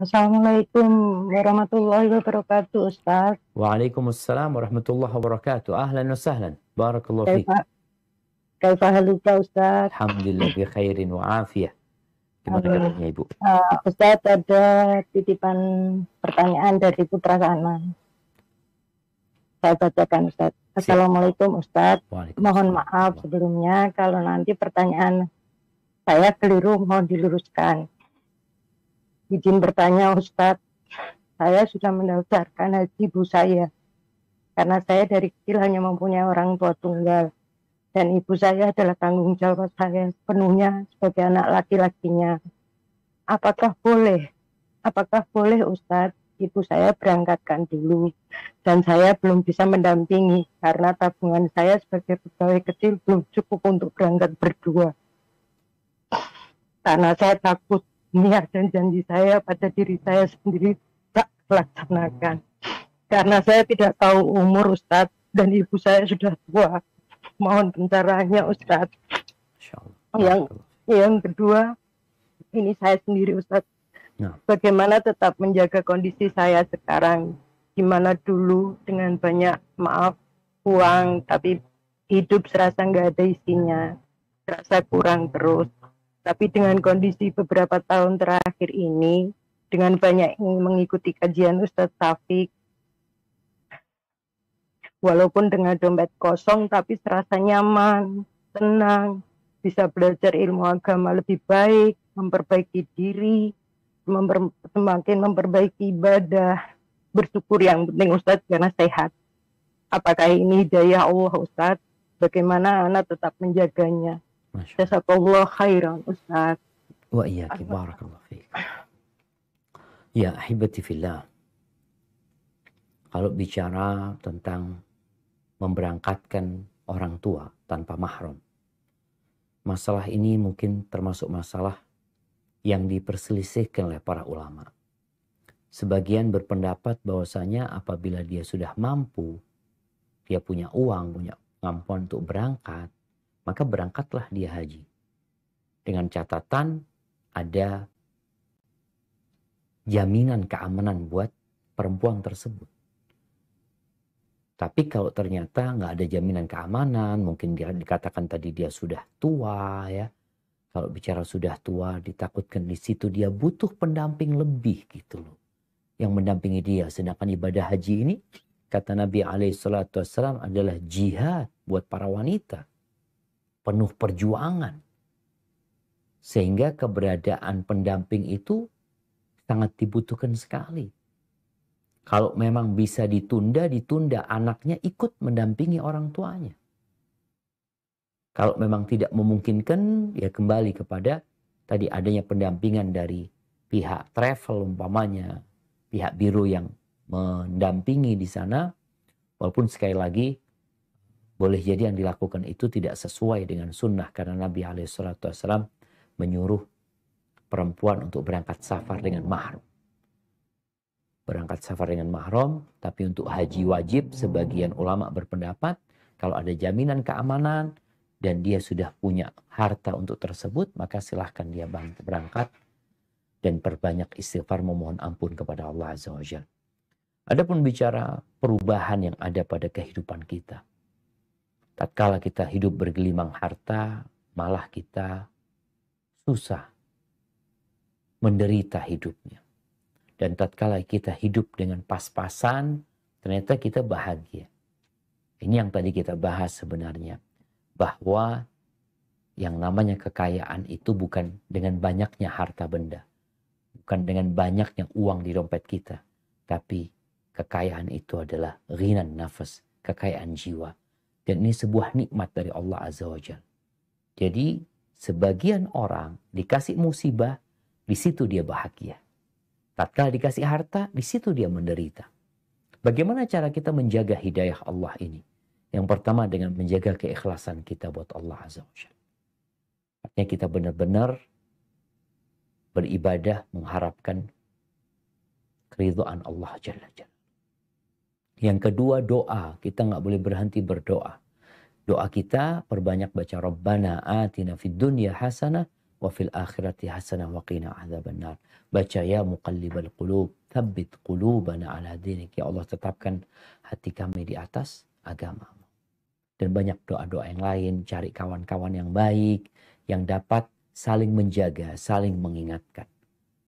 Assalamualaikum warahmatullahi wabarakatuh, Ustaz. Waalaikumsalam warahmatullahi wabarakatuh. Ahlan wa sahlan. Barakallahu fiik. Kaifa, kaifa haluka, Ustaz? Alhamdulillah bi khairin wa afiyah. Gimana Amin. kabarnya Ibu? Ustaz, ada titipan pertanyaan dari putra Sana. Saya bacakan, Ustaz. Assalamualaikum, Ustaz. Mohon maaf sebelumnya kalau nanti pertanyaan saya keliru, mohon diluruskan. Izin bertanya, Ustaz. Saya sudah mendaftarkan haji ibu saya. Karena saya dari kecil hanya mempunyai orang tua tunggal. Dan ibu saya adalah tanggung jawab saya sepenuhnya sebagai anak laki-lakinya. Apakah boleh Ustadz, ibu saya berangkatkan dulu. Dan saya belum bisa mendampingi karena tabungan saya sebagai pegawai kecil belum cukup untuk berangkat berdua. Karena saya takut niat dan janji saya pada diri saya sendiri tak terlaksanakan. Karena saya tidak tahu umur Ustadz dan ibu saya sudah tua. Mohon pencerahannya Ustadz. Yang kedua, ini saya sendiri Ustadz. Bagaimana tetap menjaga kondisi saya sekarang? Gimana dulu dengan banyak uang, tapi hidup serasa nggak ada isinya, serasa kurang terus. Tapi dengan kondisi beberapa tahun terakhir ini, dengan banyak mengikuti kajian Ustadz Taufik, walaupun dengan dompet kosong, tapi serasa nyaman, tenang, bisa belajar ilmu agama lebih baik, memperbaiki diri, semakin memperbaiki ibadah, bersyukur yang penting Ustadz karena sehat. Apakah ini hidayah Allah Ustadz? Bagaimana anak tetap menjaganya? Jazakallah khairan Ustadz. Wa iyyaki barakallahu fiik. Ya ahibati fillah. Kalau bicara tentang memberangkatkan orang tua tanpa mahram, masalah ini mungkin termasuk masalah yang diperselisihkan oleh para ulama. Sebagian berpendapat bahwasanya apabila dia sudah mampu, dia punya uang, punya kemampuan untuk berangkat, maka berangkatlah dia haji. Dengan catatan ada jaminan keamanan buat perempuan tersebut. Tapi kalau ternyata nggak ada jaminan keamanan, mungkin dia dikatakan tadi dia sudah tua ya. Kalau bicara sudah tua, ditakutkan di situ dia butuh pendamping lebih gitu loh. Yang mendampingi dia. Sedangkan ibadah haji ini, kata Nabi SAW adalah jihad buat para wanita. Penuh perjuangan. Sehingga keberadaan pendamping itu sangat dibutuhkan sekali. Kalau memang bisa ditunda, anaknya ikut mendampingi orang tuanya. Kalau memang tidak memungkinkan, ya kembali kepada tadi adanya pendampingan dari pihak travel umpamanya, pihak biro yang mendampingi di sana. Walaupun sekali lagi, boleh jadi yang dilakukan itu tidak sesuai dengan sunnah. Karena Nabi SAW menyuruh perempuan untuk berangkat safar dengan mahram. Berangkat safar dengan mahram, tapi untuk haji wajib sebagian ulama berpendapat kalau ada jaminan keamanan dan dia sudah punya harta untuk tersebut, maka silahkan dia berangkat dan perbanyak istighfar memohon ampun kepada Allah Azza wa Jalla. Adapun bicara perubahan yang ada pada kehidupan kita, tatkala kita hidup bergelimang harta, malah kita susah, menderita hidupnya. Dan tatkala kita hidup dengan pas-pasan, ternyata kita bahagia. Ini yang tadi kita bahas sebenarnya. Bahwa yang namanya kekayaan itu bukan dengan banyaknya harta benda. Bukan dengan banyaknya uang di dompet kita. Tapi kekayaan itu adalah ghinan nafas, kekayaan jiwa. Dan ini sebuah nikmat dari Allah Azza wa Jalla. Jadi sebagian orang dikasih musibah, di situ dia bahagia. Tatkala dikasih harta, di situ dia menderita. Bagaimana cara kita menjaga hidayah Allah ini? Yang pertama dengan menjaga keikhlasan kita buat Allah Azza wa Jalla. Artinya kita benar-benar beribadah mengharapkan keridhaan Allah Jalla Jalla. Yang kedua doa. Kita nggak boleh berhenti berdoa. Doa kita perbanyak baca Rabbana atina fid dunya hasanah wa fil akhirati hasanah wa qina adzabannar. Baca ya muqallibal qulub, tsabbit qulubana ala dinik. Ya Allah, tetapkan hati kami di atas agamamu. Dan banyak doa-doa yang lain, cari kawan-kawan yang baik, yang dapat saling menjaga, saling mengingatkan.